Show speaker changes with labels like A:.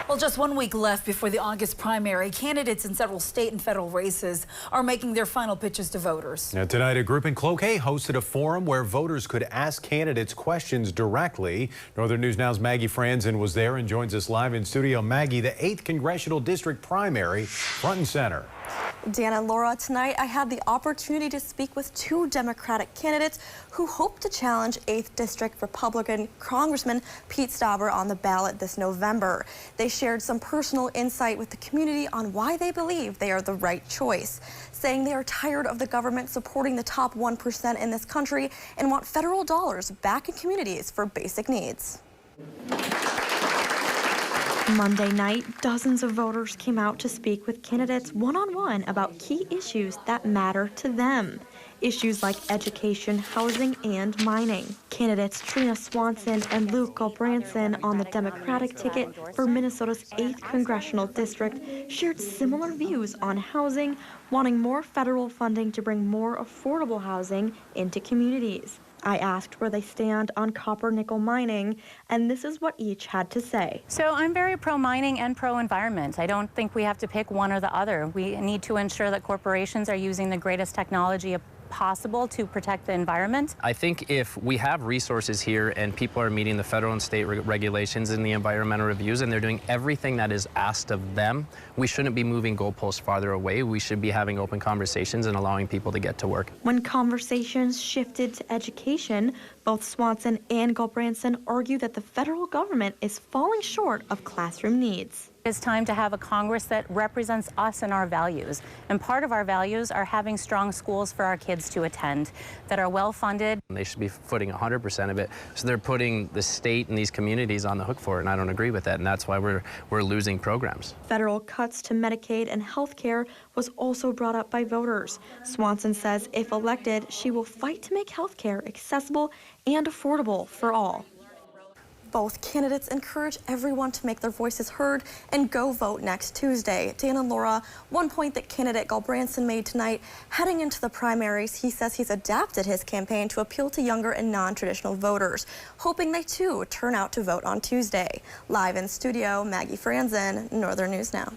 A: Well, just 1 week left before the August primary. Candidates in several state and federal races are making their final pitches to voters.
B: Now, tonight, a group in Cloquet hosted a forum where voters could ask candidates questions directly. Northern News Now's Maggie Franzen was there and joins us live in studio. Maggie, the 8th Congressional District primary, front and center.
C: Dan and Laura, tonight I had the opportunity to speak with two Democratic candidates who hope to challenge 8th District Republican Congressman Pete Stauber on the ballot this November. They shared some personal insight with the community on why they believe they are the right choice, saying they are tired of the government supporting the top 1% in this country and want federal dollars back in communities for basic needs.
D: Monday night, dozens of voters came out to speak with candidates one-on-one about key issues that matter to them. Issues like education, housing, and mining. Candidates Trina Swanson and Luke Gulbranson on the Democratic ticket for Minnesota's 8th Congressional District shared similar views on housing, wanting more federal funding to bring more affordable housing into communities. I asked where they stand on copper-nickel mining, and this is what each had to say.
E: So I'm very pro-mining and pro-environment. I don't think we have to pick one or the other. We need to ensure that corporations are using the greatest technology possible to protect the environment.
F: I think if we have resources here and people are meeting the federal and state regulations and the environmental reviews and they're doing everything that is asked of them, we shouldn't be moving goalposts farther away. We should be having open conversations and allowing people to get to work.
D: When conversations shifted to education, both Swanson and Gulbranson argue that the federal government is falling short of classroom needs.
E: It's time to have a Congress that represents us and our values. And part of our values are having strong schools for our kids to attend that are well funded.
F: They should be footing 100% of it. So they're putting the state and these communities on the hook for it, and I don't agree with that. And that's why we're losing programs.
D: Federal cuts to Medicaid and health care was also brought up by voters. Swanson says if elected, she will fight to make health care accessible and affordable for all.
C: Both candidates encourage everyone to make their voices heard and go vote next Tuesday. Dan and Laura, one point that candidate Gulbranson made tonight, heading into the primaries, he says he's adapted his campaign to appeal to younger and non-traditional voters, hoping they too turn out to vote on Tuesday. Live in studio, Maggie Franzen, Northern News Now.